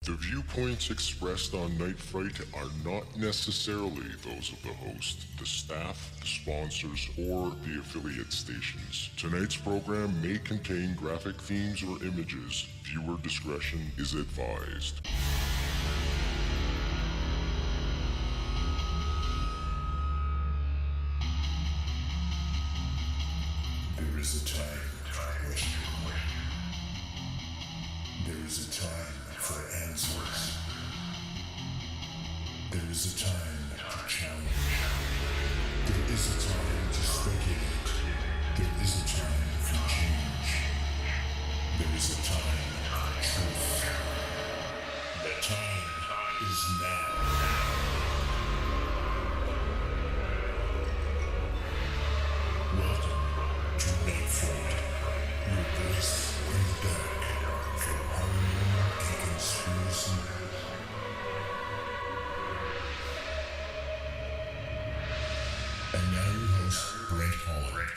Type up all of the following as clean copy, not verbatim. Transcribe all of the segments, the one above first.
The viewpoints expressed on Night Fright are not necessarily those of the host, the staff, the sponsors, or the affiliate stations. Tonight's program may contain graphic themes or images. Viewer discretion is advised. There is a time for question. There is a time for answers. There is a time to challenge. There is a time to speculate. There is a time for change. There is a time for truth. The time is now. Welcome to Night Fright, your voice in the dark for paranormal and conspiracy. And now your host, Brent Holland.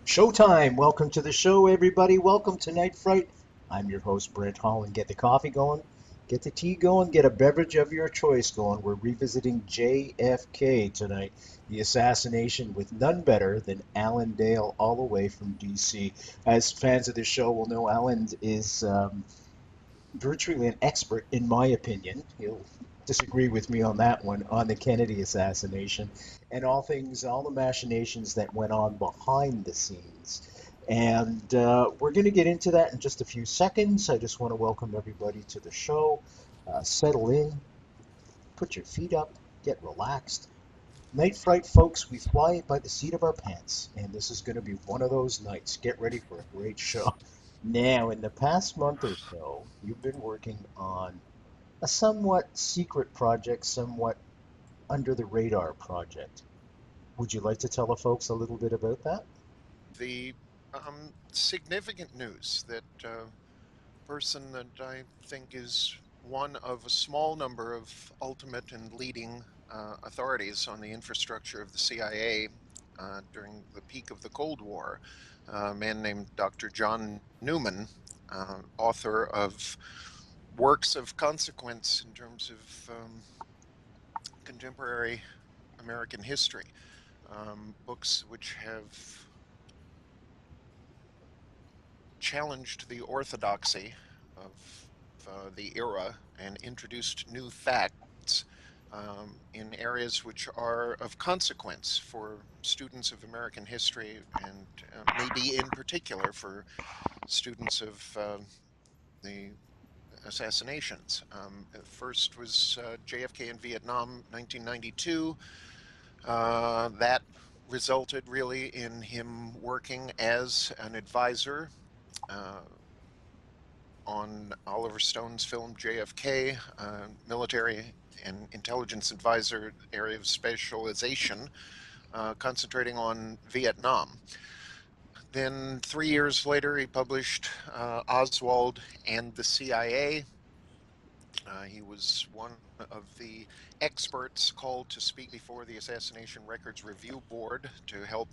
Showtime! Welcome to the show, everybody. Welcome to Night Fright. I'm your host, Brent Holland. Get the coffee going, get the tea going, get a beverage of your choice going. We're revisiting JFK tonight, the assassination with none better than Alan Dale, all the way from D.C. As fans of the show will know, Alan is virtually an expert, in my opinion. He'll disagree with me on that one, on the Kennedy assassination and all the machinations that went on behind the scenes. And we're going to get into that in just a few seconds. I just want to welcome everybody to the show. Settle in, put your feet up, get relaxed. Night Fright, folks, we fly by the seat of our pants, and this is going to be one of those nights. Get ready for a great show. Now, in the past month or so, you've been working on a somewhat secret project, somewhat under the radar project. Would you like to tell the folks a little bit about that? The significant news that person that I think is one of a small number of ultimate and leading authorities on the infrastructure of the CIA during the peak of the Cold War, a man named Dr. John Newman, author of works of consequence in terms of contemporary American history, books which have challenged the orthodoxy of the era and introduced new facts in areas which are of consequence for students of American history and maybe in particular for students of the assassinations. First was JFK in Vietnam, 1992. That resulted really in him working as an advisor on Oliver Stone's film JFK, military and intelligence advisor area of specialization, concentrating on Vietnam. Then 3 years later, he published Oswald and the CIA. He was one of the experts called to speak before the Assassination Records Review Board to help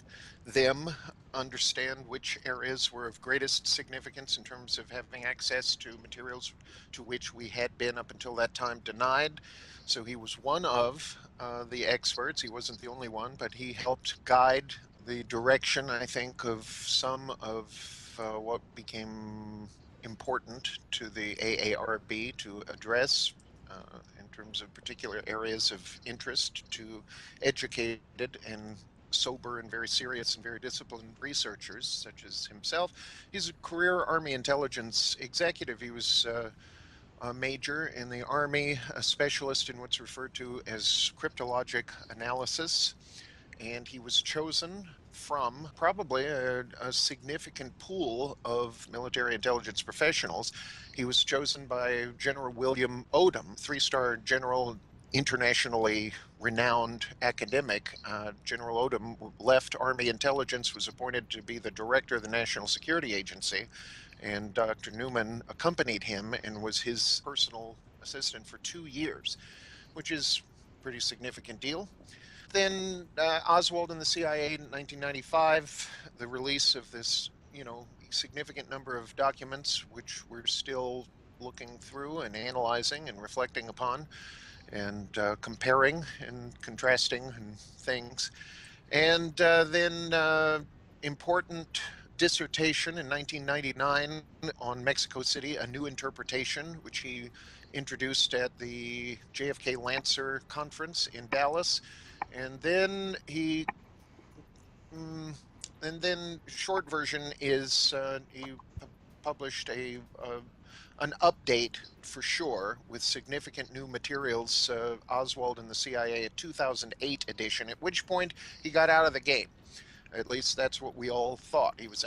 them understand which areas were of greatest significance in terms of having access to materials to which we had been up until that time denied. So he was one of the experts. He wasn't the only one, but he helped guide the direction, I think, of some of what became important to the AARB to address in terms of particular areas of interest to educated and sober and very serious and very disciplined researchers such as himself. He's a career Army intelligence executive. He was a major in the Army, a specialist in what's referred to as cryptologic analysis, and he was chosen from probably a significant pool of military intelligence professionals. He was chosen by General William Odom, three-star general, internationally renowned academic. General Odom left Army intelligence, was appointed to be the director of the National Security Agency, and Dr. Newman accompanied him and was his personal assistant for 2 years, which is a pretty significant deal. then Oswald and the CIA in 1995, the release of this, significant number of documents, which we're still looking through and analyzing and reflecting upon and comparing and contrasting and things. And then important dissertation in 1999 on Mexico City, A New Interpretation, which he introduced at the JFK Lancer conference in Dallas. And then and then short version is he published an update for sure with significant new materials, Oswald and the CIA, a 2008 edition, at which point he got out of the game. At least that's what we all thought. He was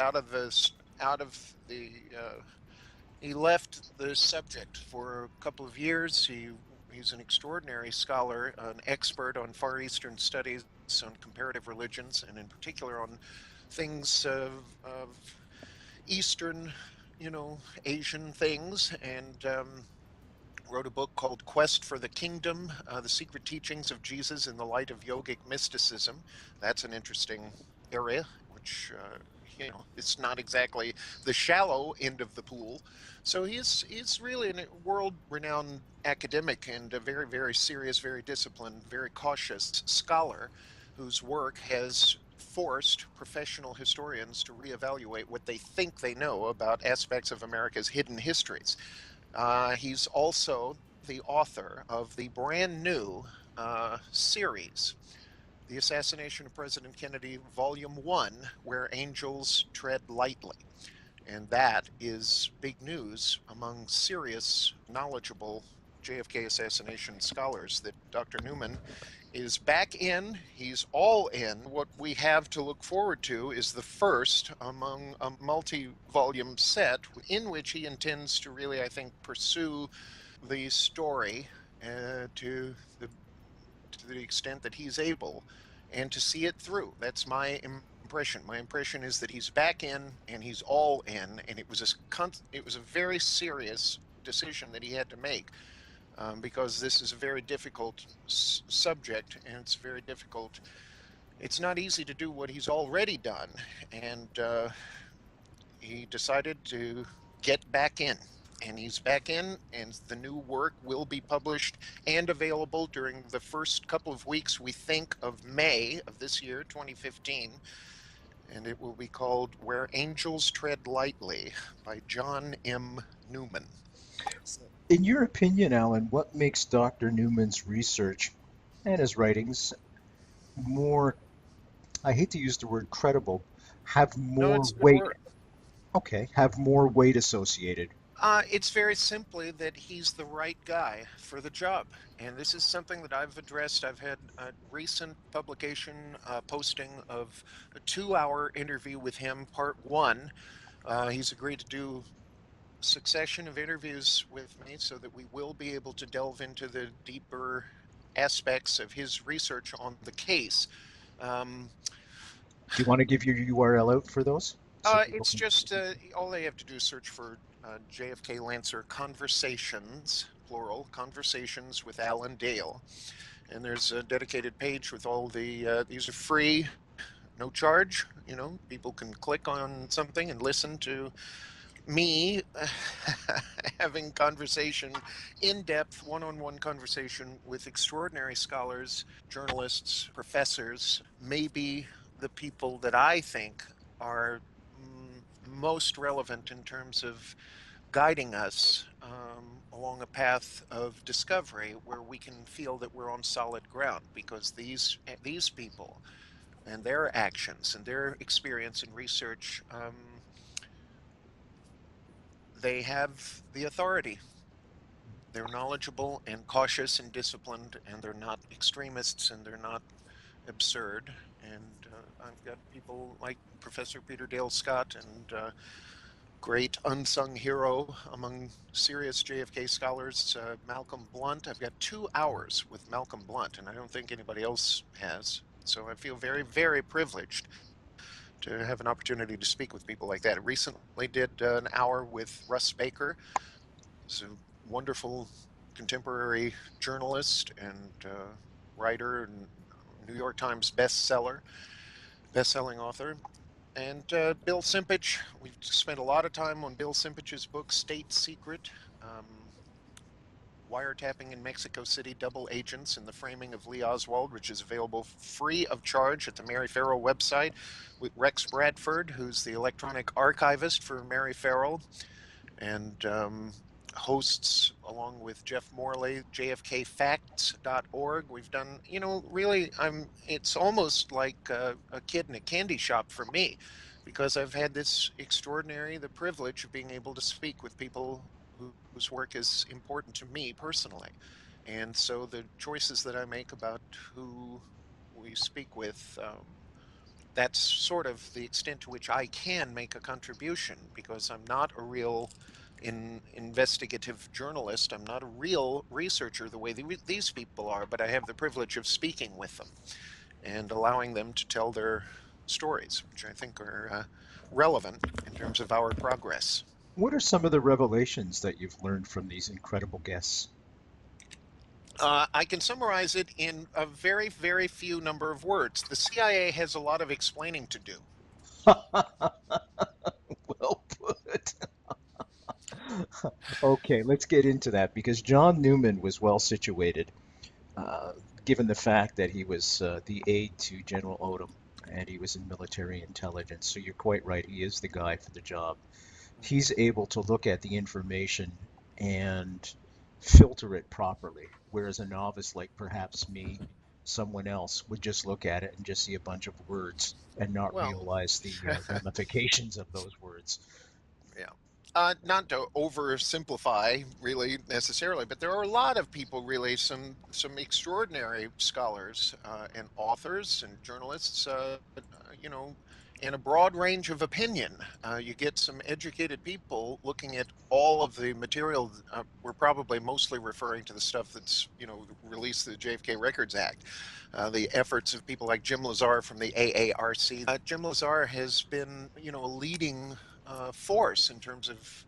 he left the subject for a couple of years. He's an extraordinary scholar, an expert on Far Eastern studies, on comparative religions, and in particular on things of Eastern, Asian things, and wrote a book called Quest for the Kingdom, The Secret Teachings of Jesus in the Light of Yogic Mysticism. That's an interesting area, which, it's not exactly the shallow end of the pool. So he's really a world-renowned academic and a very, very serious, very disciplined, very cautious scholar whose work has forced professional historians to reevaluate what they think they know about aspects of America's hidden histories. He's also the author of the brand new series, The Assassination of President Kennedy, Volume 1, Where Angels Tread Lightly. And that is big news among serious, knowledgeable JFK assassination scholars that Dr. Newman is back in. He's all in. What we have to look forward to is the first among a multi-volume set in which he intends to really, I think, pursue the story to the extent that he's able and to see it through. That's my impression. My impression is that he's back in and he's all in, and it was a very serious decision that he had to make. Because this is a very difficult subject, and it's very difficult. It's not easy to do what he's already done, and he decided to get back in, and he's back in, and the new work will be published and available during the first couple of weeks, we think, of May of this year, 2015, and it will be called Where Angels Tread Lightly by John M. Newman. In your opinion, Alan, what makes Dr. Newman's research and his writings more, I hate to use the word credible, have more weight? Okay, have more weight associated. It's very simply that he's the right guy for the job. And this is something that I've addressed. I've had a recent publication posting of a 2-hour interview with him, part 1. He's agreed to do succession of interviews with me so that we will be able to delve into the deeper aspects of his research on the case. Do you want to give your URL out for those? It's just all they have to do is search for JFK Lancer Conversations, plural, Conversations with Alan Dale. And there's a dedicated page with all the, these are free, no charge, people can click on something and listen to me having conversation, in-depth, one-on-one conversation with extraordinary scholars, journalists, professors, maybe the people that I think are most relevant in terms of guiding us along a path of discovery where we can feel that we're on solid ground, because these people and their actions and their experience and research, they have the authority. They're knowledgeable and cautious and disciplined, and they're not extremists, and they're not absurd. And I've got people like Professor Peter Dale Scott and great unsung hero among serious JFK scholars, Malcolm Blunt. I've got 2 hours with Malcolm Blunt, and I don't think anybody else has. So I feel very, very privileged to have an opportunity to speak with people like that. I recently did an hour with Russ Baker. He's a wonderful contemporary journalist and writer and New York Times best-selling author. And Bill Simpich, we've spent a lot of time on Bill Simpich's book, State Secret, Wiretapping in Mexico City, Double Agents and the Framing of Lee Oswald, which is available free of charge at the Mary Farrell website, with Rex Bradford, who's the electronic archivist for Mary Farrell, and hosts, along with Jeff Morley, jfkfacts.org. We've done, really, it's almost like a kid in a candy shop for me, because I've had the privilege of being able to speak with people whose work is important to me personally. And so the choices that I make about who we speak with, that's sort of the extent to which I can make a contribution, because I'm not a real investigative journalist. I'm not a real researcher the way these people are, but I have the privilege of speaking with them and allowing them to tell their stories, which I think are relevant in terms of our progress. What are some of the revelations that you've learned from these incredible guests? I can summarize it in a very, very few number of words. The CIA has a lot of explaining to do. Well put. Okay, let's get into that because John Newman was well situated, uh, given the fact that he was the aide to General Odom and he was in military intelligence. So you're quite right, he is the guy for the job. He's able to look at the information and filter it properly, whereas a novice like perhaps me, someone else, would just look at it and just see a bunch of words and not Well, realize the ramifications of those words. yeah. Not to oversimplify, really necessarily, but there are a lot of people, really, some extraordinary scholars and authors and journalists, you know, and a broad range of opinion. You get some educated people looking at all of the material. We're probably mostly referring to the stuff that's, released through the JFK Records Act. The efforts of people like Jim Lazar from the AARC. Jim Lazar has been, a leading force in terms of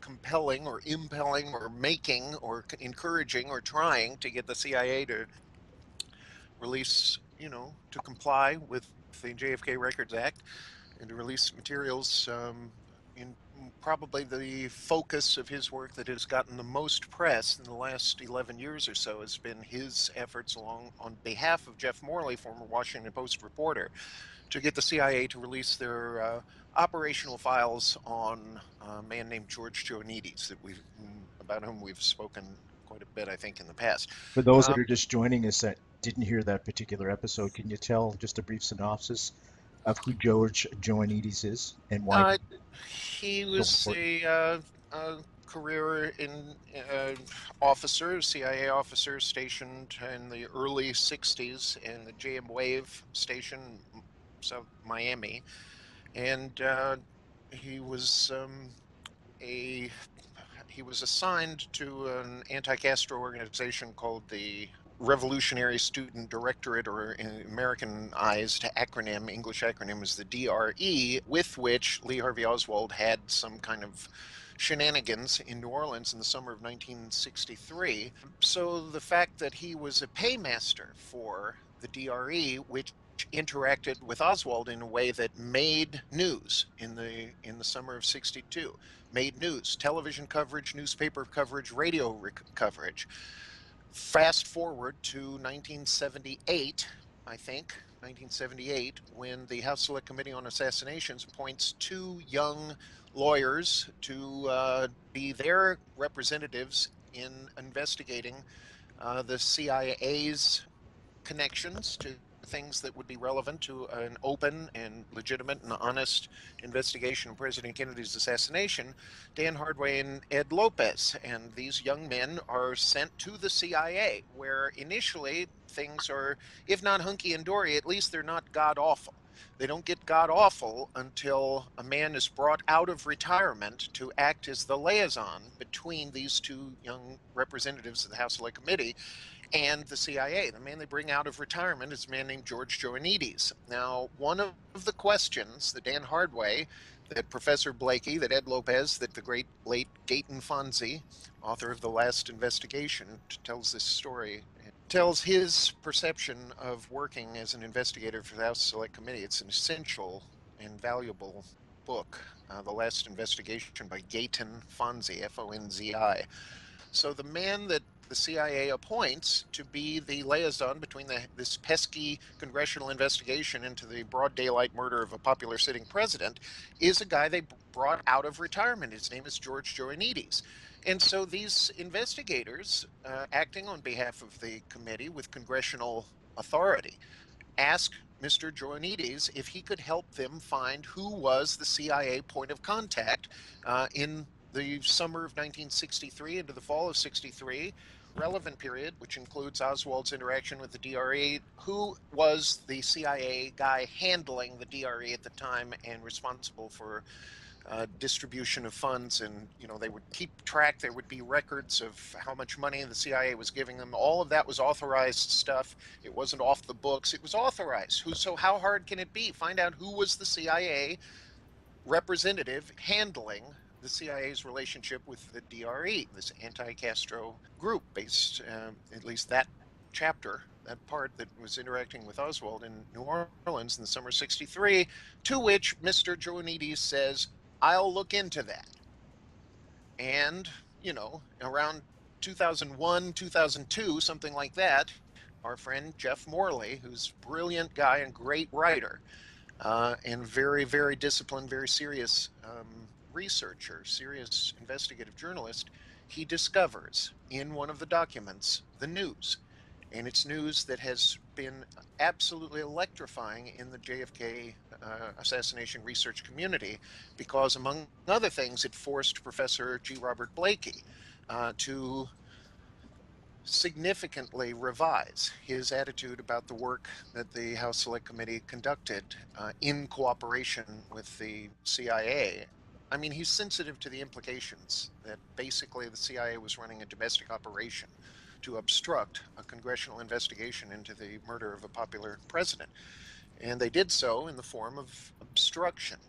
compelling or impelling or making or encouraging or trying to get the CIA to release, to comply with the JFK Records Act and to release materials in probably the focus of his work that has gotten the most press in the last 11 years or so has been his efforts on behalf of Jeff Morley, former Washington Post reporter, to get the CIA to release their operational files on a man named George Joanides, about whom we've spoken quite a bit, I think, in the past. For those that are just joining us that didn't hear that particular episode, can you tell just a brief synopsis of who George Joanides is and why He he's so was important? a career in officer, CIA officer stationed in the early 60s in the JM Wave station, South Miami, and he was a he was assigned to an anti-Castro organization called the Revolutionary Student Directorate, or in Americanized acronym, English acronym is the DRE, with which Lee Harvey Oswald had some kind of shenanigans in New Orleans in the summer of 1963. So the fact that he was a paymaster for the DRE, which interacted with Oswald in a way that made news in the summer of 62, made news, television coverage, newspaper coverage, radio coverage. Fast forward to 1978, I think, 1978, when the House Select Committee on Assassinations appoints two young lawyers to be their representatives in investigating the CIA's connections to things that would be relevant to an open and legitimate and honest investigation of President Kennedy's assassination, Dan Hardway and Ed Lopez. And these young men are sent to the CIA, where initially things are, if not hunky and dory, at least they're not god awful. They don't get god awful until a man is brought out of retirement to act as the liaison between these two young representatives of the House Select Committee and the CIA. The man they bring out of retirement is a man named George Joanides. Now, one of the questions that Dan Hardway, that Professor Blakey, that Ed Lopez, that the great late Gayton Fonzie, author of The Last Investigation, tells this story tells his perception of working as an investigator for the House Select Committee. It's an essential and valuable book, The Last Investigation by Gaten Fonzi, Fonzi. So the man that the CIA appoints to be the liaison between this pesky congressional investigation into the broad daylight murder of a popular sitting president is a guy they brought out of retirement. His name is George Joannides. And so these investigators, acting on behalf of the committee with congressional authority, ask Mr. Joannides if he could help them find who was the CIA point of contact in the summer of 1963 into the fall of 63, relevant period, which includes Oswald's interaction with the DRE. Who was the CIA guy handling the DRE at the time and responsible for distribution of funds? And, you know, they would keep track. There would be records of how much money the CIA was giving them. All of that was authorized stuff. It wasn't off the books. It was authorized. So how hard can it be? Find out who was the CIA representative handling the CIA's relationship with the DRE, this anti-Castro group, based, at least that chapter, that part that was interacting with Oswald in New Orleans in the summer of 63, to which Mr. Joannides says, I'll look into that. And, you know, around 2001, 2002, something like that, our friend Jeff Morley, who's a brilliant guy and great writer, and very, very disciplined, very serious researcher, serious investigative journalist, he discovers in one of the documents the news. And it's news that has been absolutely electrifying in the JFK assassination research community because, among other things, it forced Professor G. Robert Blakey to significantly revise his attitude about the work that the House Select Committee conducted in cooperation with the CIA. I mean, he's sensitive to the implications that basically the CIA was running a domestic operation to obstruct a congressional investigation into the murder of a popular president. And they did so in the form of obstruction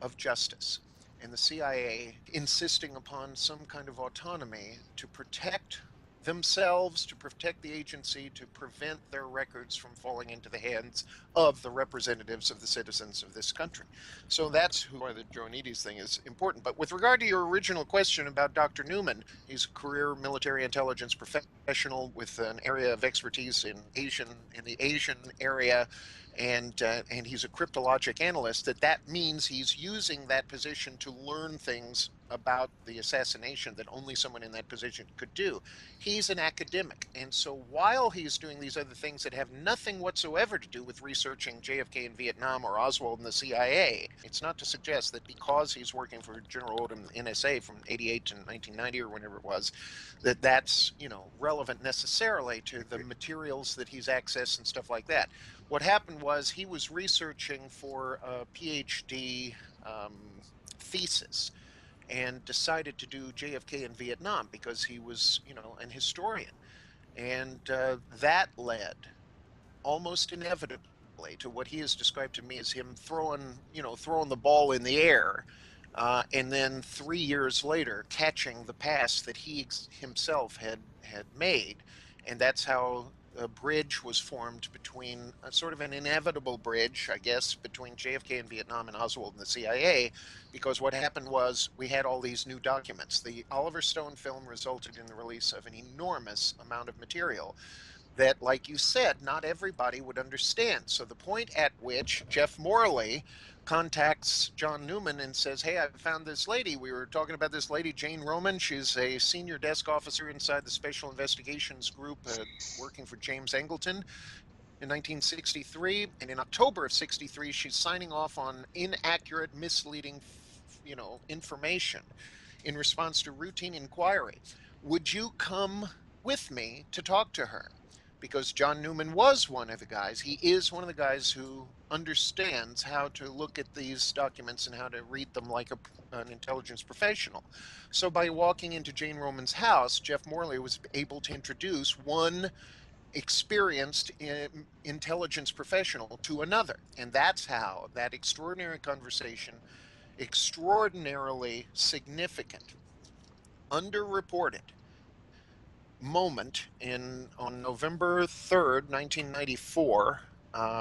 of justice. And the CIA insisting upon some kind of autonomy to protect themselves, to protect the agency, to prevent their records from falling into the hands of the representatives of the citizens of this country. So that's why the Joannides thing is important. But with regard to your original question about Dr. Newman, he's a career military intelligence professional with an area of expertise in the Asian area, and he's a cryptologic analyst. That means he's using that position to learn things about the assassination that only someone in that position could do. He's an academic, and so while he's doing these other things that have nothing whatsoever to do with researching JFK in Vietnam or Oswald in the CIA, it's not to suggest that because he's working for General Odom NSA from 88 to 1990 or whenever it was, that's, you know, relevant necessarily to the materials that he's accessed and stuff like that. What happened was he was researching for a PhD thesis and decided to do JFK in Vietnam because he was, you know, an historian. And that led almost inevitably to what he has described to me as him throwing the ball in the air, and then 3 years later catching the pass that he himself had made. And that's how a bridge was formed between sort of an inevitable bridge, I guess, between JFK in Vietnam and Oswald and the CIA, because what happened was we had all these new documents. The Oliver Stone film resulted in the release of an enormous amount of material that, like you said, not everybody would understand. So the point at which Jeff Morley contacts John Newman and says, hey, I found this lady. We were talking about this lady, Jane Roman. She's a senior desk officer inside the Special Investigations Group working for James Angleton in 1963. And in October of 63, she's signing off on inaccurate, misleading, information in response to routine inquiry. Would you come with me to talk to her? Because John Newman was one of the guys. He is one of the guys who understands how to look at these documents and how to read them like an intelligence professional. So by walking into Jane Roman's house, Jeff Morley was able to introduce one experienced intelligence professional to another. And that's how that extraordinary conversation, extraordinarily significant, underreported, moment on November 3rd, 1994,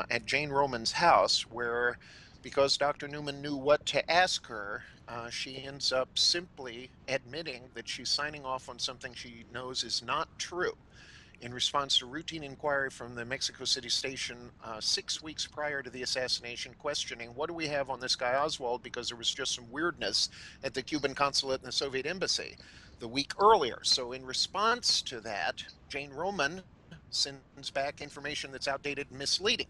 at Jane Roman's house, where, because Dr. Newman knew what to ask her, she ends up simply admitting that she's signing off on something she knows is not true, in response to routine inquiry from the Mexico City station 6 weeks prior to the assassination, questioning, what do we have on this guy Oswald, because there was just some weirdness at the Cuban consulate and the Soviet embassy the week earlier. So in response to that, Jane Roman sends back information that's outdated and misleading,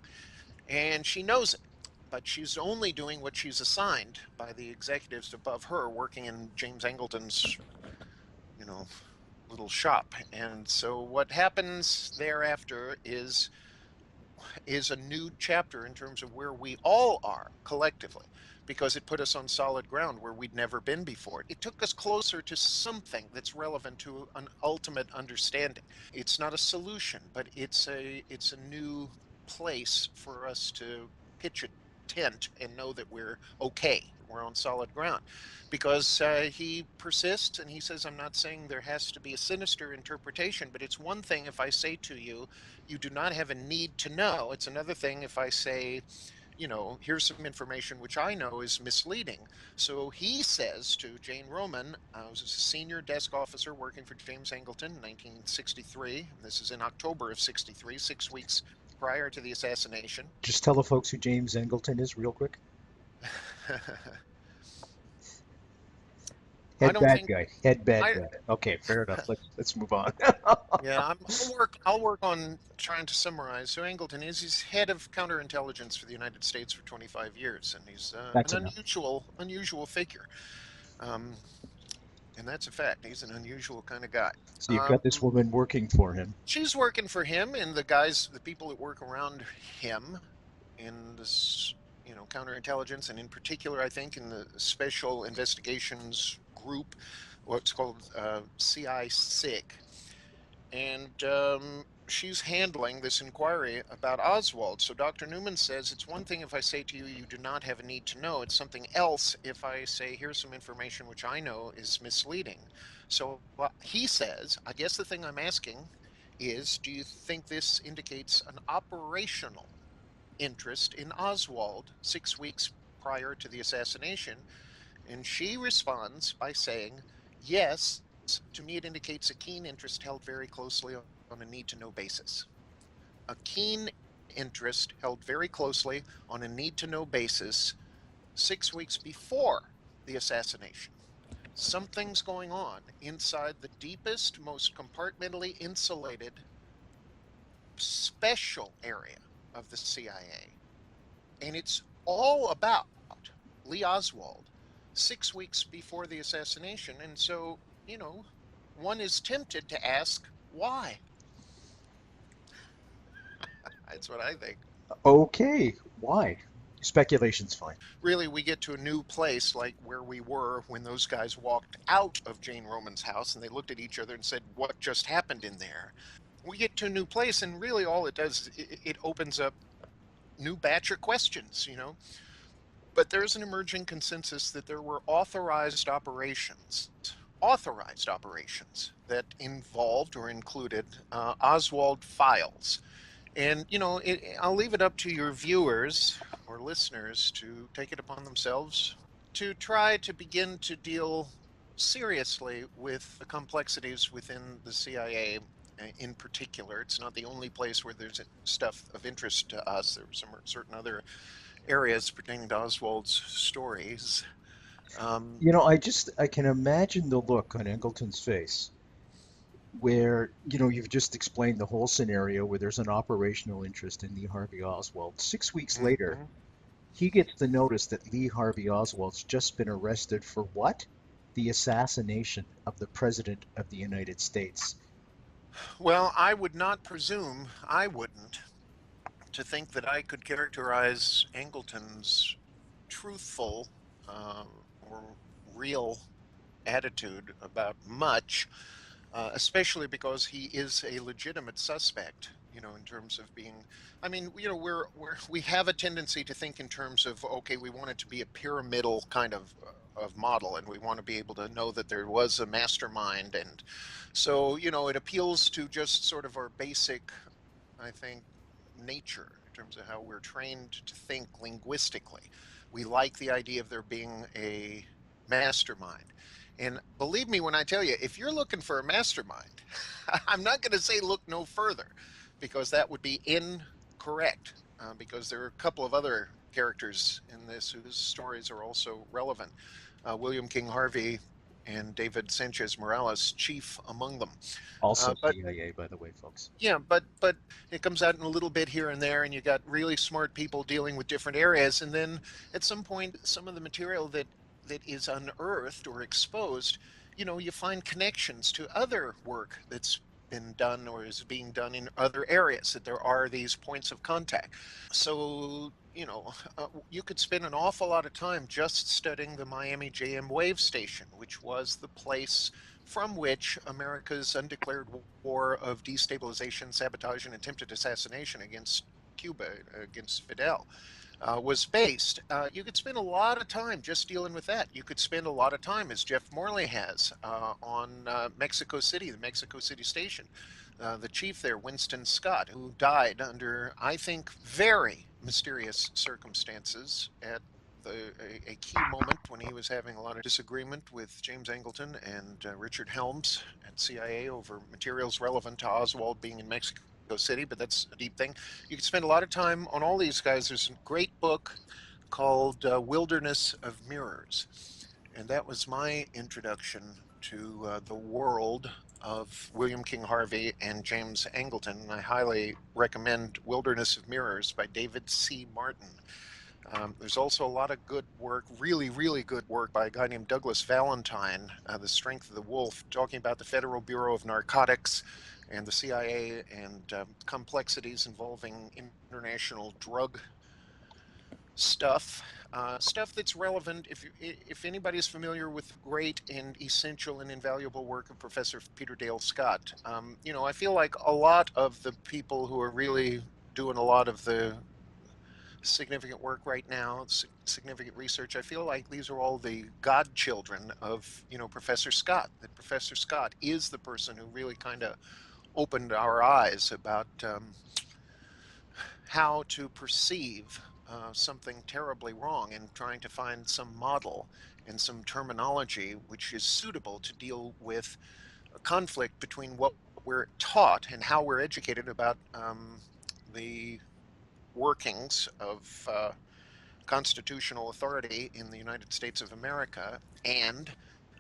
and she knows it, but she's only doing what she's assigned by the executives above her, working in James Angleton's, little shop. And so what happens thereafter is a new chapter in terms of where we all are collectively, because it put us on solid ground where we'd never been before. It took us closer to something that's relevant to an ultimate understanding. It's not a solution, but it's a new place for us to pitch a tent and know that we're okay, we're on solid ground. Because he persists and he says, I'm not saying there has to be a sinister interpretation, but it's one thing if I say to you, you do not have a need to know. It's another thing if I say, here's some information which I know is misleading. So he says to Jane Roman, I was a senior desk officer working for James Angleton in 1963. And this is in October of 63, 6 weeks prior to the assassination. Just tell the folks who James Angleton is real quick. I Head don't bad think guy. Head bad I guy. Okay, fair enough. Let's move on. Yeah, I'll work on trying to summarize. So Angleton is, he's head of counterintelligence for the United States for 25 years, and he's That's an enough. unusual figure. Um, and that's a fact. He's an unusual kind of guy. So you've got this woman working for him. She's working for him, and the people that work around him in this, counterintelligence, and in particular, I think, in the Special Investigations Group, what's called CI-SIG. And she's handling this inquiry about Oswald. So Dr. Newman says, it's one thing if I say to you, you do not have a need to know. It's something else if I say, here's some information which I know is misleading. So he says, I guess the thing I'm asking is, do you think this indicates an operational interest in Oswald 6 weeks prior to the assassination? And she responds by saying, yes, to me it indicates a keen interest held very closely on a need-to-know basis. A keen interest held very closely on a need-to-know basis 6 weeks before the assassination. Something's going on inside the deepest, most compartmentally insulated special area of the CIA. And it's all about Lee Oswald 6 weeks before the assassination. And so, one is tempted to ask, why? That's what I think. Okay, why? Speculation's fine. Really, we get to a new place like where we were when those guys walked out of Jane Roman's house and they looked at each other and said, what just happened in there? We get to a new place, and really all it does is it opens up new batch of questions, But there's an emerging consensus that there were authorized operations that involved or included Oswald files. And, I'll leave it up to your viewers or listeners to take it upon themselves to try to begin to deal seriously with the complexities within the CIA in particular. It's not the only place where there's stuff of interest to us. There were some certain other areas pertaining to Oswald's stories. I can imagine the look on Angleton's face where, you've just explained the whole scenario where there's an operational interest in Lee Harvey Oswald. 6 weeks later, he gets the notice that Lee Harvey Oswald's just been arrested for what? The assassination of the President of the United States. Well, I would not presume, I wouldn't, to think that I could characterize Angleton's truthful or real attitude about much especially because he is a legitimate suspect, in terms of being. I mean, we have a tendency to think in terms of, okay, we want it to be a pyramidal kind of model, and we want to be able to know that there was a mastermind, and so it appeals to just sort of our basic, I think, nature in terms of how we're trained to think linguistically. We like the idea of there being a mastermind. And believe me when I tell you, if you're looking for a mastermind, I'm not going to say look no further, because that would be incorrect, because there are a couple of other characters in this whose stories are also relevant. William King Harvey and David Sanchez Morales, chief among them. Also But CIA, by the way, folks. yeah, but it comes out in a little bit here and there, and you got really smart people dealing with different areas, and then at some point, some of the material that is unearthed or exposed, you find connections to other work that's been done or is being done in other areas, that there are these points of contact. So, you could spend an awful lot of time just studying the Miami JM Wave Station, which was the place from which America's undeclared war of destabilization, sabotage, and attempted assassination against Cuba, against Fidel, was based. You could spend a lot of time just dealing with that. You could spend a lot of time, as Jeff Morley has, on Mexico City, the Mexico City station. The chief there, Winston Scott, who died under, I think, very mysterious circumstances at a key moment when he was having a lot of disagreement with James Angleton and Richard Helms at CIA over materials relevant to Oswald being in Mexico City, but that's a deep thing. You could spend a lot of time on all these guys. There's a great book called Wilderness of Mirrors, and that was my introduction to the world of William King Harvey and James Angleton. And I highly recommend Wilderness of Mirrors by David C. Martin. There's also a lot of good work, really, really good work by a guy named Douglas Valentine, The Strength of the Wolf, talking about the Federal Bureau of Narcotics and the CIA and complexities involving international drug stuff. Stuff that's relevant. If anybody's familiar with the great and essential and invaluable work of Professor Peter Dale Scott, I feel like a lot of the people who are really doing a lot of the significant work right now, significant research, I feel like these are all the godchildren of, Professor Scott. That Professor Scott is the person who really kind of opened our eyes about how to perceive something terribly wrong, and trying to find some model and some terminology which is suitable to deal with a conflict between what we're taught and how we're educated about the workings of constitutional authority in the United States of America, and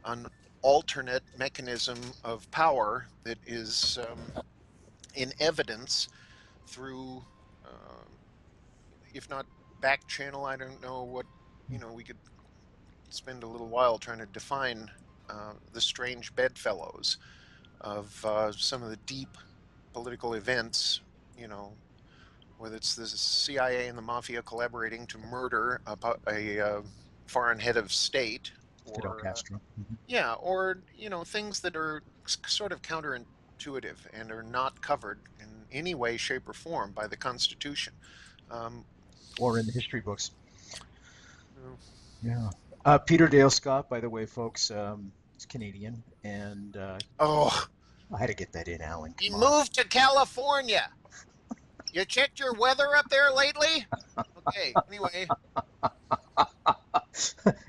an alternate mechanism of power that is in evidence through, if not back channel, I don't know what, we could spend a little while trying to define the strange bedfellows of some of the deep political events, whether it's the CIA and the mafia collaborating to murder a foreign head of state, Fidel or Castro. yeah, or things that are sort of counterintuitive and are not covered in any way, shape, or form by the Constitution. Um, Or in the history books. uh, Yeah. Peter Dale Scott, by the way, folks, is Canadian, and oh, I had to get that in, Alan. he Come on. moved to California. You checked your weather up there lately? Okay. Anyway,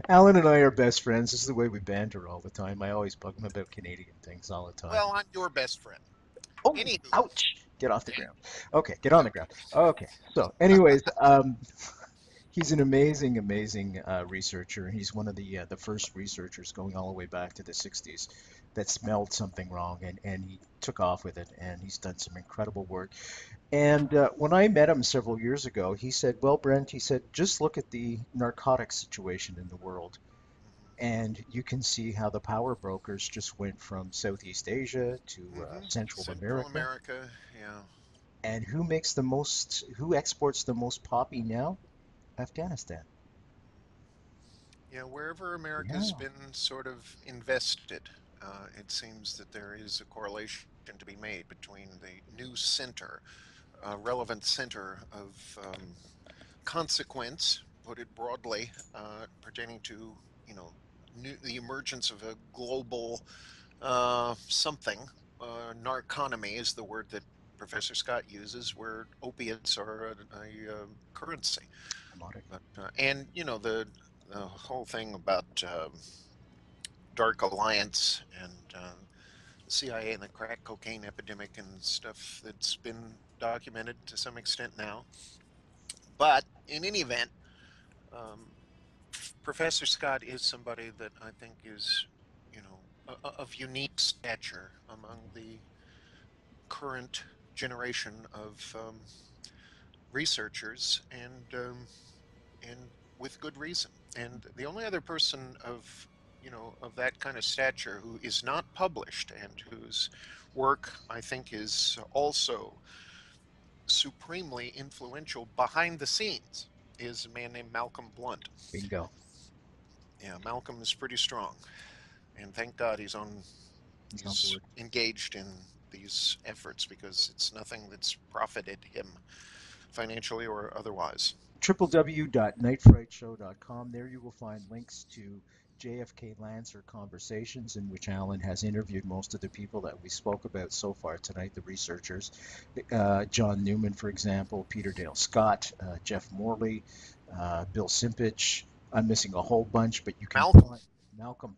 Alan and I are best friends. This is the way we banter all the time. I always bug him about Canadian things all the time. well, I'm your best friend. Oh, Anywho, ouch! Get off the yeah, ground. Okay, get on the ground. Okay. So, anyways, he's an amazing, amazing researcher. He's one of the first researchers going all the way back to the 60s that smelled something wrong, and he took off with it, and he's done some incredible work. And when I met him several years ago, he said, "Well, Brent," he said, "just look at the narcotics situation in the world, and you can see how the power brokers just went from Southeast Asia to Central Central America. America, yeah. And who exports the most poppy now? Afghanistan. Yeah, wherever Yeah. America's been sort of invested, it seems that there is a correlation to be made between the new center, relevant center of consequence, put it broadly, pertaining to, the emergence of a global something. Narconomy is the word that Professor Scott uses, where opiates are a currency. Commodity. But and the whole thing about Dark Alliance and the CIA and the crack cocaine epidemic and stuff that's been documented to some extent now. But in any event, um, Professor Scott is somebody that I think is, of unique stature among the current generation of researchers, and with good reason. And the only other person of that kind of stature who is not published and whose work I think is also supremely influential behind the scenes is a man named Malcolm Blunt. Bingo. Yeah, Malcolm is pretty strong, and thank God he's He's on board. engaged in these efforts, because it's nothing that's profited him financially or otherwise. www.nightfrightshow.com. There you will find links to JFK Lancer conversations, in which Alan has interviewed most of the people that we spoke about so far tonight, the researchers. John Newman, for example, Peter Dale Scott, Jeff Morley, Bill Simpich. I'm missing a whole bunch, but you can find Malcolm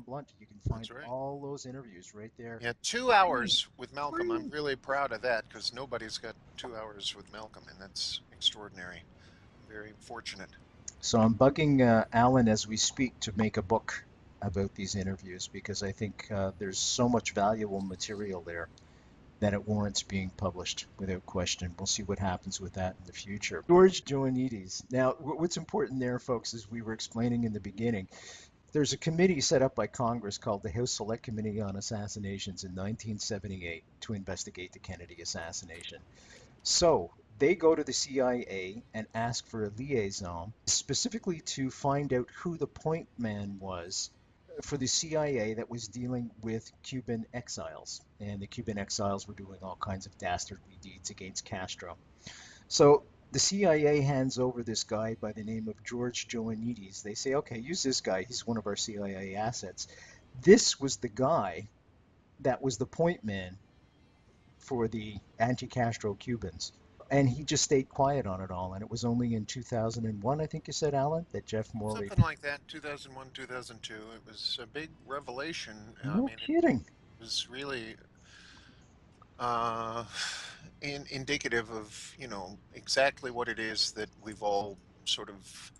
Blunt. You can find Right. all those interviews right there. Yeah, 2 hours with Malcolm. I'm really proud of that, because nobody's got 2 hours with Malcolm, and that's extraordinary. Very fortunate. So I'm bugging Alan as we speak to make a book about these interviews, because I think there's so much valuable material there that it warrants being published without question. We'll see what happens with that in the future. George Joannides. Now, what's important there, folks, as we were explaining in the beginning, there's a committee set up by Congress called the House Select Committee on Assassinations in 1978 to investigate the Kennedy assassination. So they go to the CIA and ask for a liaison, specifically to find out who the point man was for the CIA that was dealing with Cuban exiles. And the Cuban exiles were doing all kinds of dastardly deeds against Castro. So the CIA hands over this guy by the name of George Joannides. They say, okay, use this guy. He's one of our CIA assets. This was the guy that was the point man for the anti-Castro Cubans. And he just stayed quiet on it all. And it was only in 2001, I think you said, Alan, that Jeff Morley. Something like that, 2001, 2002. It was a big revelation. No kidding. It was really indicative of, exactly what it is that we've all sort of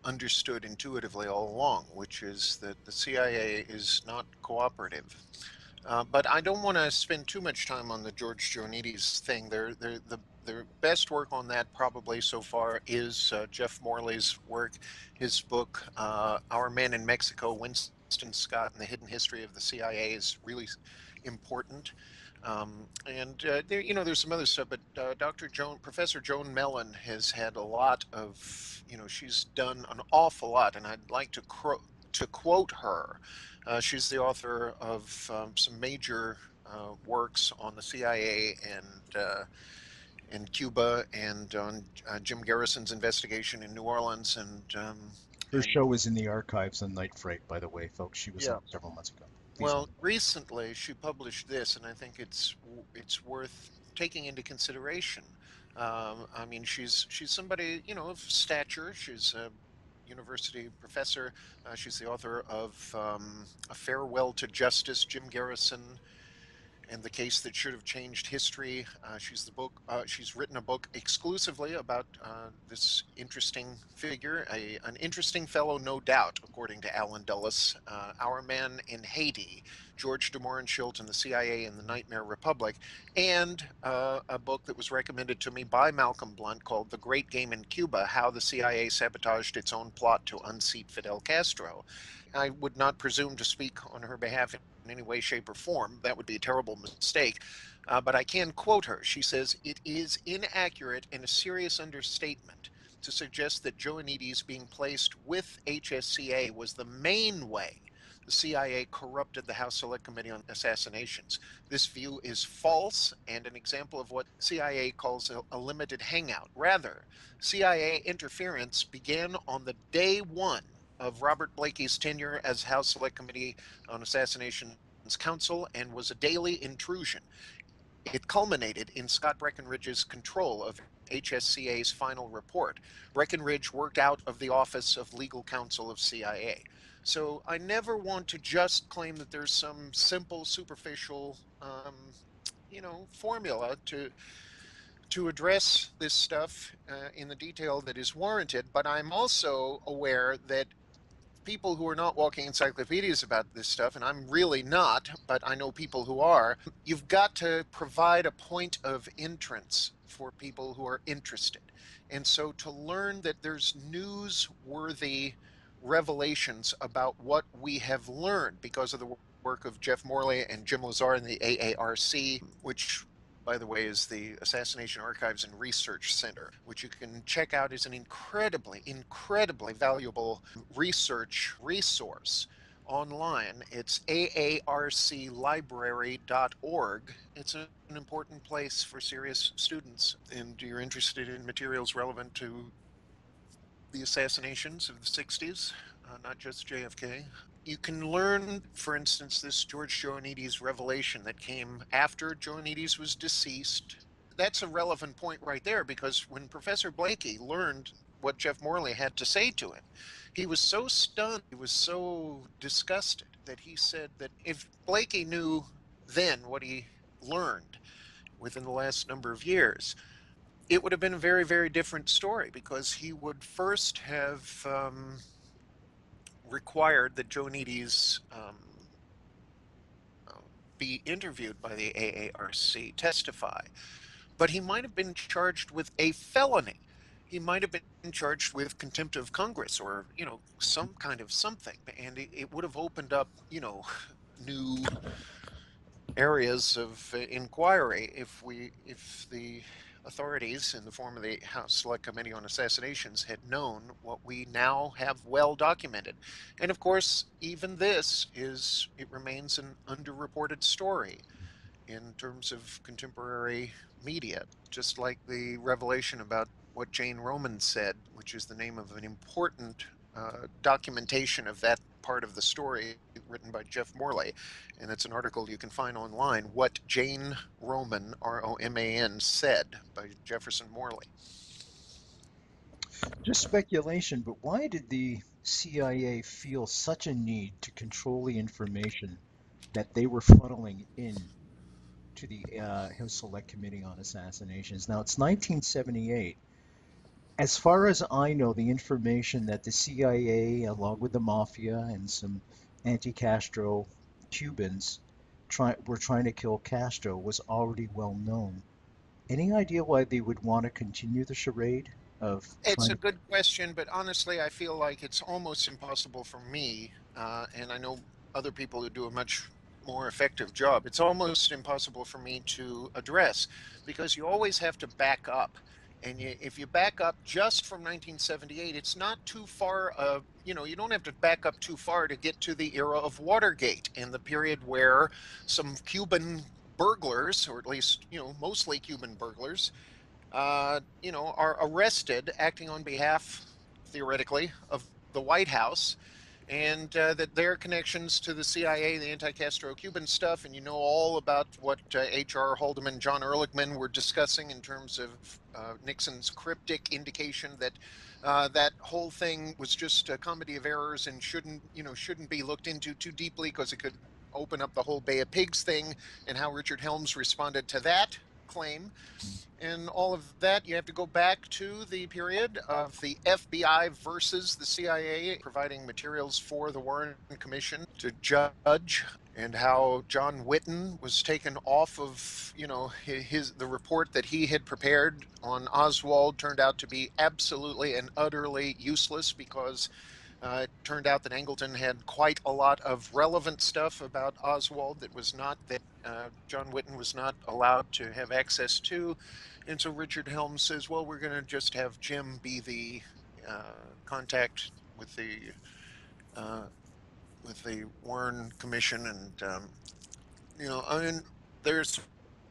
understood intuitively all along, which is that the CIA is not cooperative. But I don't want to spend too much time on the George Joannides thing. The best work on that probably so far is Jeff Morley's work. His book, Our Men in Mexico, Winston Scott and the Hidden History of the CIA, is really important. There's some other stuff, but Professor Joan Mellon has had a lot of, she's done an awful lot, and I'd like to quote her. She's the author of some major works on the CIA and Cuba, and on Jim Garrison's investigation in New Orleans. And her show is in the archives on Night Fright, by the way, folks. She was on several months ago. Well, recently she published this, and I think it's worth taking into consideration. I mean, she's somebody, of stature. She's a university professor. She's the author of A Farewell to Justice, Jim Garrison and the Case That Should Have Changed History. She's written a book exclusively about this interesting figure, an interesting fellow, no doubt, according to Alan Dulles. Our Man in Haiti, George de Mohrenschildt and the CIA in the Nightmare Republic, and a book that was recommended to me by Malcolm Blunt called The Great Game in Cuba, How the CIA Sabotaged Its Own Plot to Unseat Fidel Castro. I would not presume to speak on her behalf in any way, shape, or form. That would be a terrible mistake. But I can quote her. She says, "It is inaccurate and a serious understatement to suggest that Joannides being placed with HSCA was the main way the CIA corrupted the House Select Committee on Assassinations. This view is false and an example of what CIA calls a limited hangout. Rather, CIA interference began on the day one of Robert Blakey's tenure as House Select Committee on Assassinations Counsel and was a daily intrusion. It culminated in Scott Breckinridge's control of HSCA's final report. Breckinridge worked out of the Office of Legal Counsel of CIA. So I never want to just claim that there's some simple, superficial, formula to address this stuff in the detail that is warranted. But I'm also aware that people who are not walking encyclopedias about this stuff, and I'm really not, but I know people who are, you've got to provide a point of entrance for people who are interested. And so to learn that there's newsworthy revelations about what we have learned because of the work of Jeff Morley and Jim Lazar in the AARC, which by the way, is the Assassination Archives and Research Center, which you can check out as an incredibly, incredibly valuable research resource online. It's aarclibrary.org. It's an important place for serious students, and you're interested in materials relevant to the assassinations of the 60s, not just JFK. You can learn, for instance, this George Joannides revelation that came after Joannides was deceased. That's a relevant point right there, because when Professor Blakey learned what Jeff Morley had to say to him, he was so stunned, he was so disgusted that he said that if Blakey knew then what he learned within the last number of years, it would have been a very, very different story, because he would first have required that Joannides be interviewed by the AARC, testify, but he might have been charged with a felony. He might have been charged with contempt of Congress, or some kind of something, and it would have opened up new areas of inquiry if the authorities in the form of the House Select Committee on Assassinations had known what we now have well documented. And of course, even this remains an underreported story in terms of contemporary media, just like the revelation about what Jane Roman said, which is the name of an important documentation of that part of the story written by Jeff Morley. And it's an article you can find online, What Jane Roman, Roman, Said, by Jefferson Morley. Just speculation, but why did the CIA feel such a need to control the information that they were funneling in to the House Select Committee on Assassinations? Now, it's 1978. As far as I know, the information that the CIA, along with the mafia and some anti-Castro Cubans, were trying to kill Castro was already well known. Any idea why they would want to continue the charade of It's trying a to? good question, but honestly, I feel like it's almost impossible for me, and I know other people who do a much more effective job. It's almost impossible for me to address, because you always have to back up. And if you back up just from 1978, it's not too far. You don't have to back up too far to get to the era of Watergate and the period where some Cuban burglars, or at least, mostly Cuban burglars, are arrested acting on behalf, theoretically, of the White House, and that their connections to the CIA, the anti-Castro Cuban stuff, and all about what H.R. Haldeman, John Ehrlichman were discussing in terms of Nixon's cryptic indication that that whole thing was just a comedy of errors and shouldn't be looked into too deeply, because it could open up the whole Bay of Pigs thing, and how Richard Helms responded to that claim. And all of that, you have to go back to the period of the FBI versus the CIA, providing materials for the Warren Commission to judge, and how John Whitten was taken off of, the report that he had prepared on Oswald turned out to be absolutely and utterly useless, because it turned out that Angleton had quite a lot of relevant stuff about Oswald that John Whitten was not allowed to have access to. And so Richard Helms says, well, we're going to just have Jim be the contact with the with the Warren Commission, and I mean, there's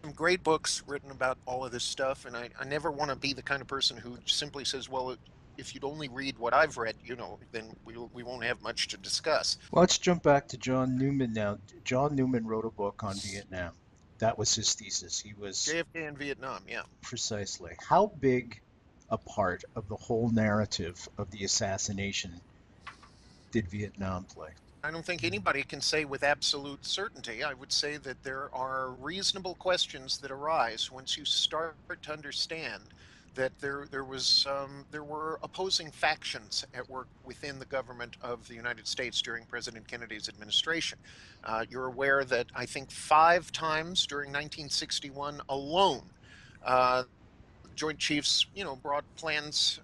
some great books written about all of this stuff, and I never want to be the kind of person who simply says, well, if you'd only read what I've read, then we won't have much to discuss. Well, let's jump back to John Newman now. John Newman wrote a book on Vietnam. That was his thesis. He was JFK in Vietnam, yeah. precisely. How big a part of the whole narrative of the assassination did Vietnam play? I don't think anybody can say with absolute certainty. I would say that there are reasonable questions that arise once you start to understand that there were opposing factions at work within the government of the United States during President Kennedy's administration. You're aware that I think 5 times during 1961 alone, Joint Chiefs, brought plans,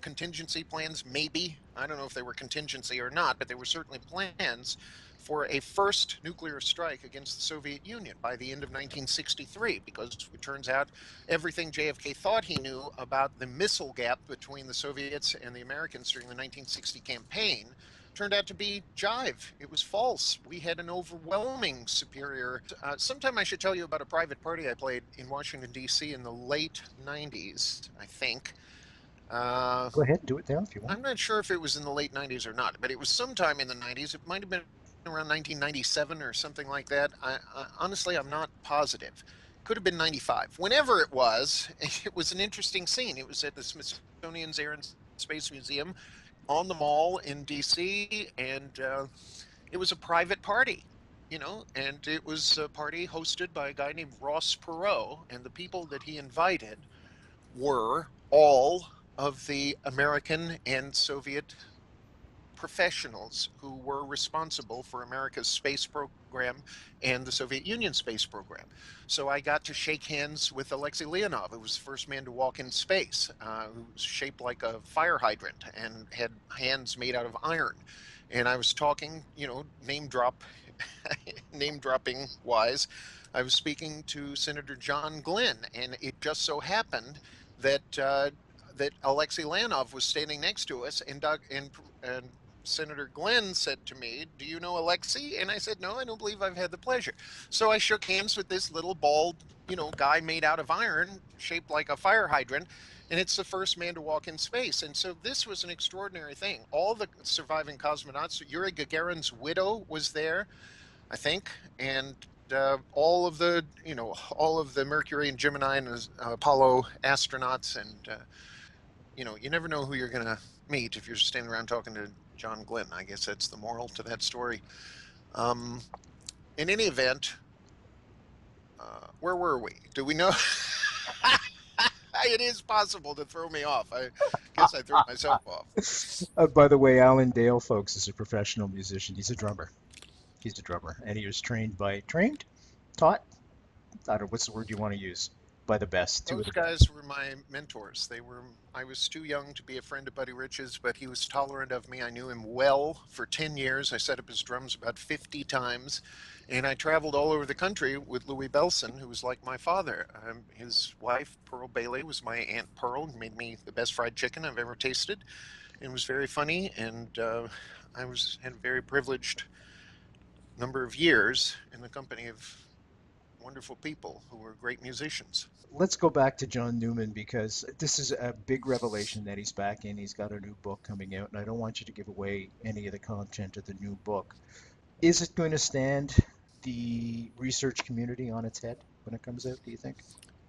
contingency plans, maybe. I don't know if they were contingency or not, but there were certainly plans for a first nuclear strike against the Soviet Union by the end of 1963, because it turns out everything JFK thought he knew about the missile gap between the Soviets and the Americans during the 1960 campaign turned out to be jive. It was false. We had an overwhelming superior. Sometime I should tell you about a private party I played in Washington, D.C. in the late 90s, I think. Go ahead, do it now if you want. I'm not sure if it was in the late 90s or not, but it was sometime in the 90s. It might have been around 1997 or something like that. Honestly, I'm not positive. Could have been 95. Whenever it was an interesting scene. It was at the Smithsonian's Air and Space Museum on the Mall in DC, and it was a private party, and it was a party hosted by a guy named Ross Perot, and the people that he invited were all of the American and Soviet professionals who were responsible for America's space program and the Soviet Union space program. So I got to shake hands with Alexei Leonov, who was the first man to walk in space, who was shaped like a fire hydrant and had hands made out of iron. And I was talking, name dropping wise, I was speaking to Senator John Glenn, and it just so happened that that Alexei Leonov was standing next to us, and Senator Glenn said to me, "Do you know Alexei?" And I said, "No, I don't believe I've had the pleasure." So I shook hands with this little bald, guy made out of iron, shaped like a fire hydrant, and it's the first man to walk in space. And so this was an extraordinary thing. All the surviving cosmonauts, Yuri Gagarin's widow was there, I think, and all of the Mercury and Gemini and Apollo astronauts, and you never know who you're gonna meet if you're standing around talking to John Glenn. I guess that's the moral to that story. In any event, where were we? Do we know? It is possible to throw me off. I guess I threw myself off. By the way, Alan Dale, folks, is a professional musician. He's a drummer, and he was taught? I don't know, what's the word you want to use? By the best. Those guys were my mentors. I was too young to be a friend of Buddy Rich's, but he was tolerant of me. I knew him well for 10 years. I set up his drums about 50 times, and I traveled all over the country with Louis Belson, who was like my father. His wife, Pearl Bailey, was my Aunt Pearl, who made me the best fried chicken I've ever tasted, and was very funny, and I had a very privileged number of years in the company of wonderful people who were great musicians. Let's go back to John Newman, because this is a big revelation that he's back in. He's got a new book coming out, and I don't want you to give away any of the content of the new book. Is it going to stand the research community on its head when it comes out, do you think?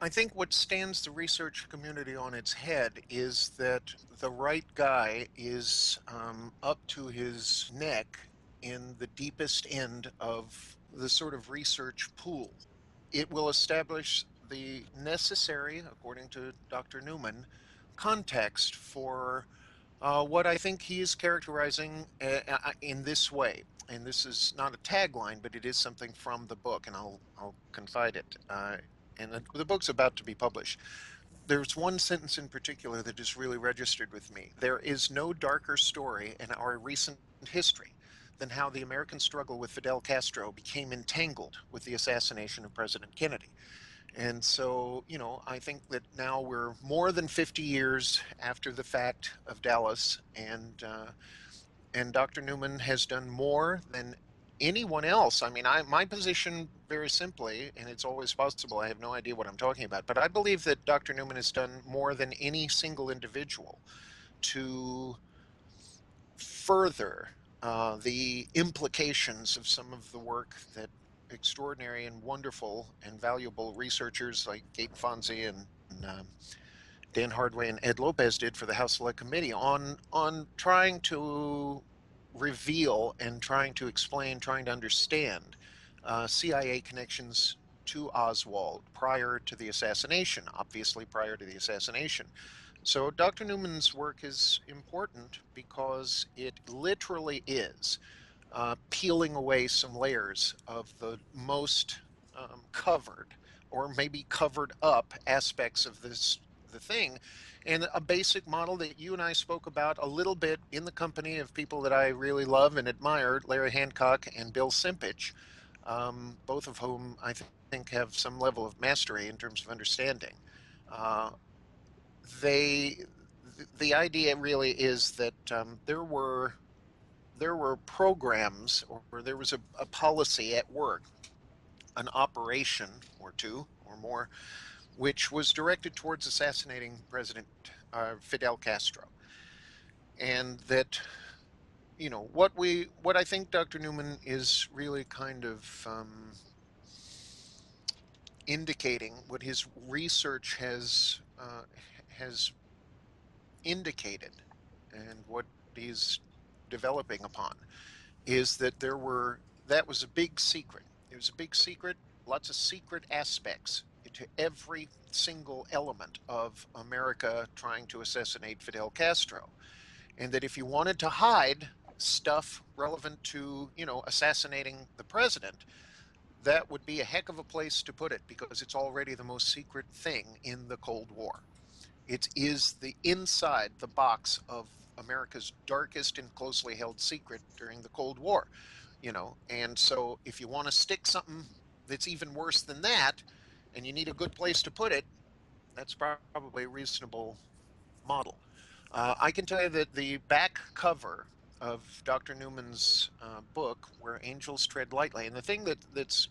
I think what stands the research community on its head is that the right guy is up to his neck in the deepest end of the sort of research pool. It will establish the necessary, according to Dr. Newman, context for what I think he is characterizing in this way. And this is not a tagline, but it is something from the book, and I'll confide it. And the book's about to be published. There's one sentence in particular that is really registered with me. There is no darker story in our recent history than how the American struggle with Fidel Castro became entangled with the assassination of President Kennedy. And so, I think that now we're more than 50 years after the fact of Dallas, and and Dr. Newman has done more than anyone else. I mean, my position, very simply, and it's always possible, I have no idea what I'm talking about, but I believe that Dr. Newman has done more than any single individual to further the implications of some of the work that extraordinary and wonderful and valuable researchers like Gabe Fonzie and Dan Hardway and Ed Lopez did for the House Select Committee on trying to reveal and trying to explain, trying to understand CIA connections to Oswald prior to the assassination, obviously prior to the assassination. So Dr. Newman's work is important because it literally is peeling away some layers of the most covered or maybe covered up aspects of the thing, and a basic model that you and I spoke about a little bit in the company of people that I really love and admire, Larry Hancock and Bill Simpich, both of whom I think have some level of mastery in terms of understanding. Uh, they the idea really is that there were programs, or there was a policy at work, an operation or two or more, which was directed towards assassinating President Fidel Castro. And that, what I think Dr. Newman is really kind of indicating, what his research has indicated, and what he's developing upon, is that that was a big secret. It was a big secret, lots of secret aspects to every single element of America trying to assassinate Fidel Castro. And that if you wanted to hide stuff relevant to, assassinating the president, that would be a heck of a place to put it, because it's already the most secret thing in the Cold War. It is the inside the box of America's darkest and closely held secret during the Cold War, And so if you want to stick something that's even worse than that, and you need a good place to put it, that's probably a reasonable model. I can tell you that the back cover of Dr. Newman's book, Where Angels Tread Lightly, and the thing that's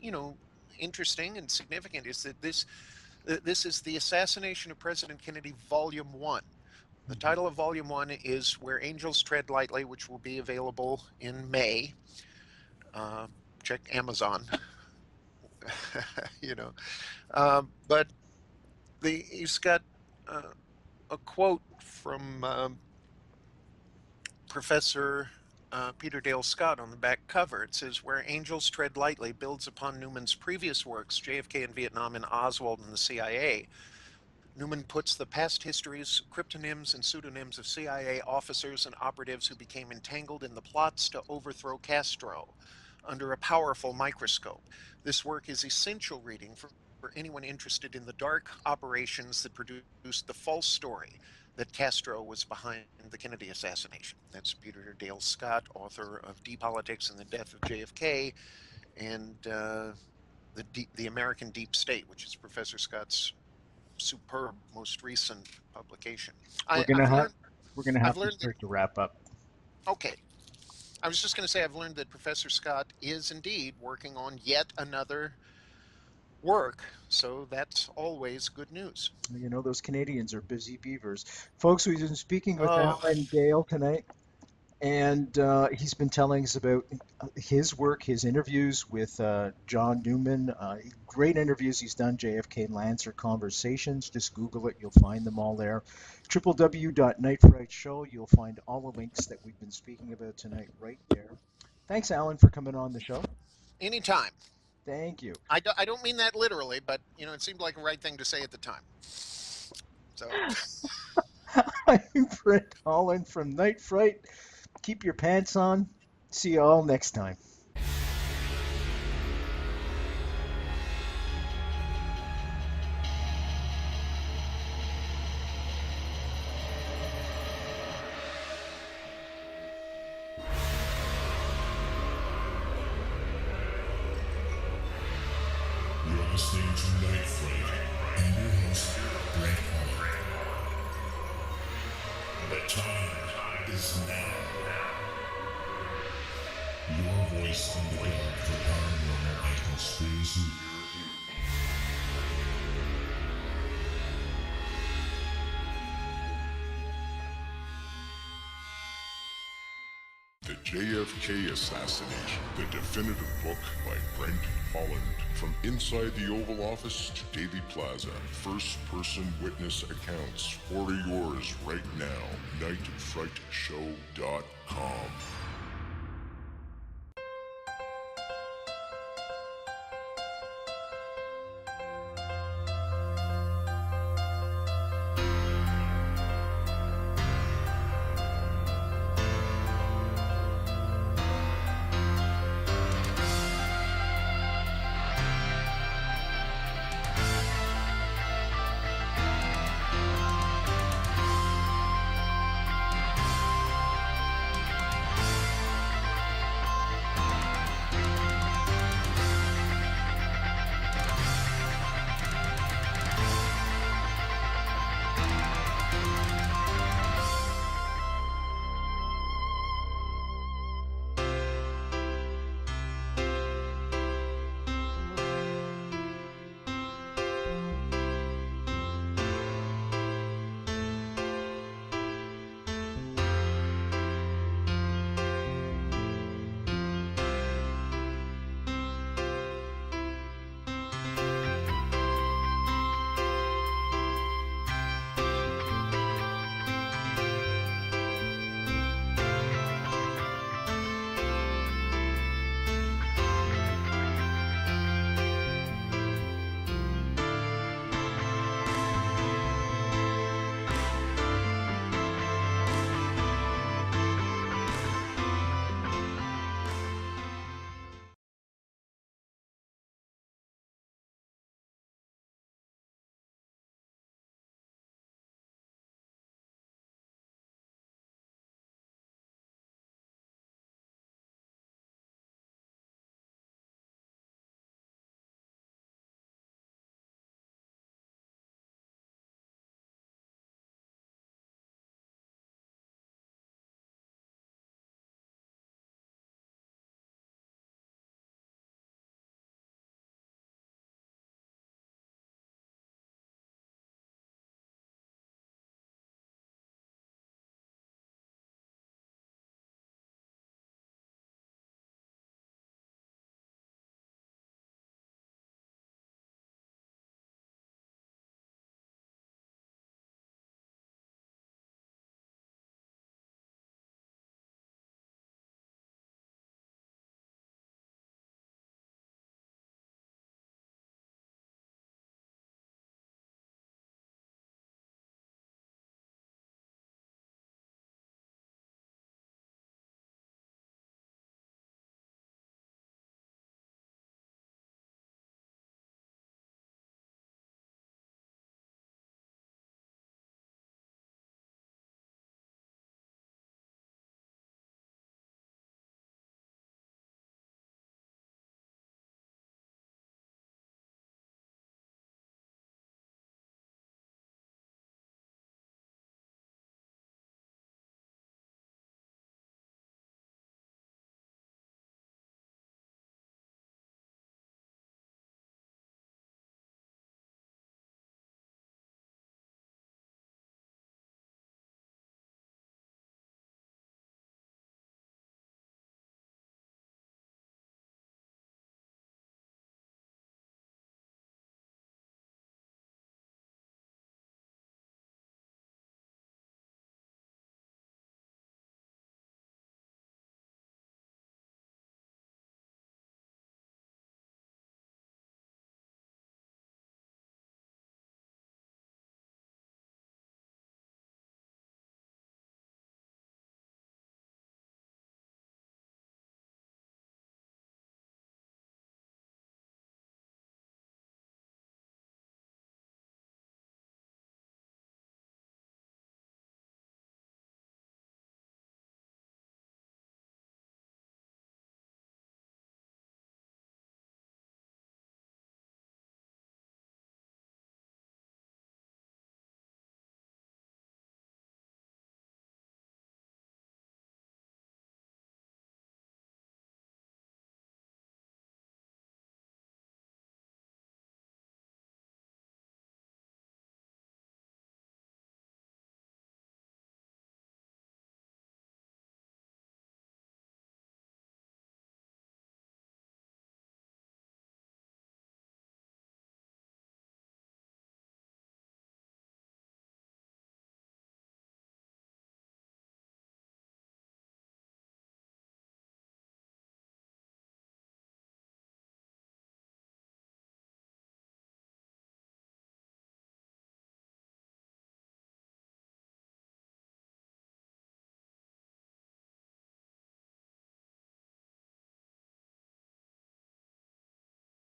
interesting and significant is that this is the assassination of President Kennedy, Volume 1. The title of Volume 1 is Where Angels Tread Lightly, which will be available in May. Check Amazon. But he's got a quote from Professor Peter Dale Scott on the back cover. It says, Where Angels Tread Lightly builds upon Newman's previous works, JFK in Vietnam and Oswald and the CIA. Newman puts the past histories, cryptonyms, and pseudonyms of CIA officers and operatives who became entangled in the plots to overthrow Castro under a powerful microscope. This work is essential reading for anyone interested in the dark operations that produced the false story that Castro was behind the Kennedy assassination. That's Peter Dale Scott, author of Depolitics and the Death of JFK, and the American Deep State, which is Professor Scott's superb, most recent publication. We're gonna have to start to wrap up. Okay. I was just going to say, I've learned that Professor Scott is indeed working on yet another work, so that's always good news. Those Canadians are busy beavers. Folks, we've been speaking with Alan Dale tonight, and he's been telling us about his work, his interviews with John Newman. Great interviews he's done, JFK and Lancer Conversations. Just Google it, you'll find them all there. www.nightfrightshow, you'll find all the links that we've been speaking about tonight right there. Thanks, Alan, for coming on the show. Anytime. Thank you. I don't mean that literally, but it seemed like a right thing to say at the time. So I'm Brent Holland from Night Fright. Keep your pants on. See you all next time. You're listening to Night Fright and your host, Brent Holland. The time is now. voice in the dark for paranormal and conspiracy. The JFK Assassination, the definitive book by Brent Holland. From inside the Oval Office to Dealey Plaza, first-person witness accounts. Order yours right now. NightFrightShow.com.